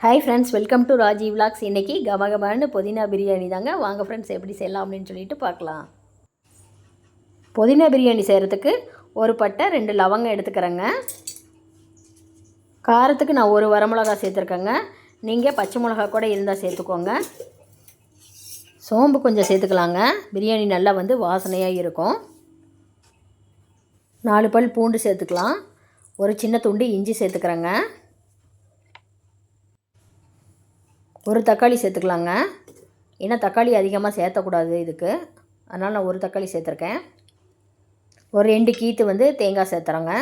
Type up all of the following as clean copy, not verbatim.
Hi friends, welcome to Raji vlogs. இன்றைக்கி கமகமான புதினா பிரியாணி தாங்க. வாங்க ஃப்ரெண்ட்ஸ், எப்படி செய்யலாம் அப்படின்னு சொல்லிட்டு பார்க்கலாம். புதினா பிரியாணி செய்கிறதுக்கு ஒரு பட்டை 2 லவங்கம் எடுத்துக்கிறேங்க. காரத்துக்கு நான் ஒரு வரமிளகா சேர்த்துருக்கேங்க. நீங்கள் பச்சை மிளகா கூட இருந்தால் சேர்த்துக்கோங்க. சோம்பு கொஞ்சம் சேர்த்துக்கலாங்க. பிரியாணி நல்லா வாசனையாக இருக்கும். 4 பல் பூண்டு சேர்த்துக்கலாம். ஒரு சின்ன துண்டு இஞ்சி சேர்த்துக்கிறேங்க. ஒரு தக்காளி சேர்த்துக்கலாங்க. ஏன்னா தக்காளி அதிகமாக சேர்த்தக்கூடாது இதுக்கு, அதனால் நான் ஒரு தக்காளி சேர்த்துருக்கேன். ஒரு 2 கீத்து தேங்காய் சேர்த்துறேங்க.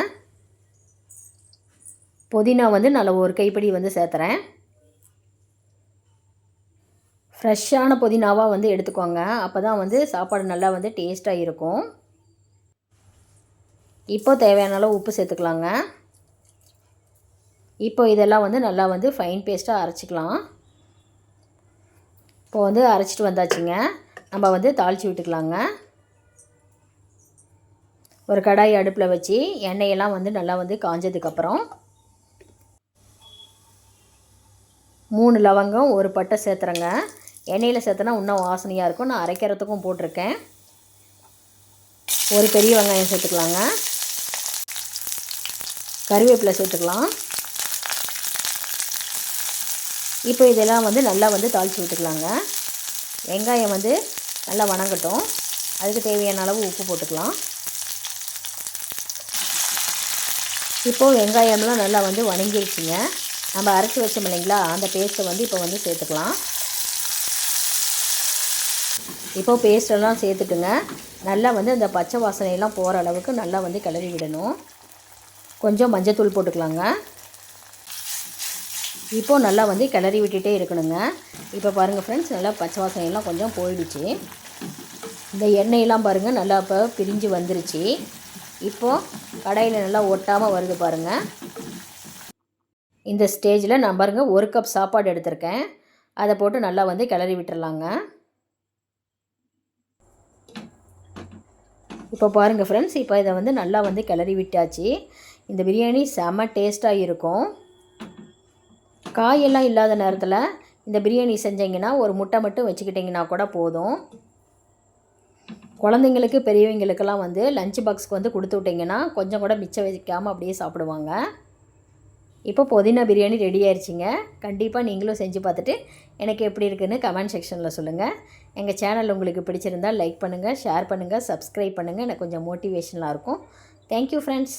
புதினா நல்லா ஒரு கைப்பிடி சேர்த்துறேன். ஃப்ரெஷ்ஷான புதினாவாக எடுத்துக்கோங்க. அப்போ தான் சாப்பாடு நல்லா டேஸ்ட்டாக இருக்கும். இப்போ தேவையான அளவு உப்பு சேர்த்துக்கலாங்க. இப்போ இதெல்லாம் நல்லா ஃபைன் பேஸ்ட்டாக அரைச்சிக்கலாம். இப்போ அரைச்சிட்டு வந்தாச்சுங்க. நம்ம தாளித்து விட்டுக்கலாங்க. ஒரு கடாய் அடுப்பில் வச்சு எண்ணெயெல்லாம் நல்லா காஞ்சதுக்கப்புறம் 3 லவங்கம் ஒரு பட்டை சேர்த்துறேங்க. எண்ணெயில் சேர்த்தனா இன்னும் வாசனையாக இருக்கும். நான் அரைக்கிறதுக்கும் போட்டிருக்கேன். ஒரு பெரிய வெங்காயம் சேர்த்துக்கலாங்க. கறிவேப்பிலை சேர்த்துக்கலாம். இப்போ இதெல்லாம் நல்லா தாளித்து விட்டுக்கலாங்க. வெங்காயம் நல்லா வணங்கட்டும். அதுக்கு தேவையான அளவு உப்பு போட்டுக்கலாம். இப்போது வெங்காயம்லாம் நல்லா வணங்கிடுச்சுங்க. நம்ம அரைச்சி வச்சோம் இல்லைங்களா, அந்த பேஸ்ட்டை இப்போ சேர்த்துக்கலாம். இப்போது பேஸ்ட்டெல்லாம் சேர்த்துட்டுங்க நல்லா அந்த பச்சை வாசனையெல்லாம் போகிற அளவுக்கு நல்லா கிளறி விடணும். கொஞ்சம் மஞ்சத்தூள் போட்டுக்கலாங்க. இப்போது நல்லா கிளறி விட்டுகிட்டே இருக்கணுங்க. இப்போ பாருங்கள் ஃப்ரெண்ட்ஸ், நல்லா பச்சை வாசனையெல்லாம் கொஞ்சம் போயிடுச்சு. இந்த எண்ணெயெல்லாம் பாருங்கள் நல்லா இப்போ பிரிஞ்சு வந்துருச்சு. இப்போது கடாயில் நல்லா ஒட்டாமல் வருது பாருங்கள். இந்த ஸ்டேஜில் நான் பாருங்கள் 1 கப் சாப்பாடு எடுத்திருக்கேன். அதை போட்டு நல்லா கிளறி விட்டுறலாங்க. இப்போ பாருங்கள் ஃப்ரெண்ட்ஸ், இப்போ இதை நல்லா கிளறி விட்டாச்சு. இந்த பிரியாணி செம்ம டேஸ்ட்டாக இருக்கும். காயெல்லாம் இல்லாத நேரத்தில் இந்த பிரியாணி செஞ்சிங்கன்னா ஒரு முட்டை மட்டும் வச்சுக்கிட்டிங்கன்னா கூட போதும். குழந்தைங்களுக்கு பெரியவங்களுக்கெல்லாம் லஞ்ச் பாக்ஸ்க்கு கொடுத்து விட்டிங்கன்னா கொஞ்சம் கூட மிச்சம் வைக்காமல் அப்படியே சாப்பிடுவாங்க. இப்போ புதினா பிரியாணி ரெடி ஆயிடுச்சிங்க. கண்டிப்பாக நீங்களும் செஞ்சு பார்த்துட்டு எனக்கு எப்படி இருக்குன்னு கமெண்ட் செக்ஷனில் சொல்லுங்கள். எங்கள் சேனல் உங்களுக்கு பிடிச்சிருந்தால் லைக் பண்ணுங்கள், ஷேர் பண்ணுங்கள், சப்ஸ்கிரைப் பண்ணுங்கள். எனக்கு கொஞ்சம் மோட்டிவேஷனாக இருக்கும். Thank you friends.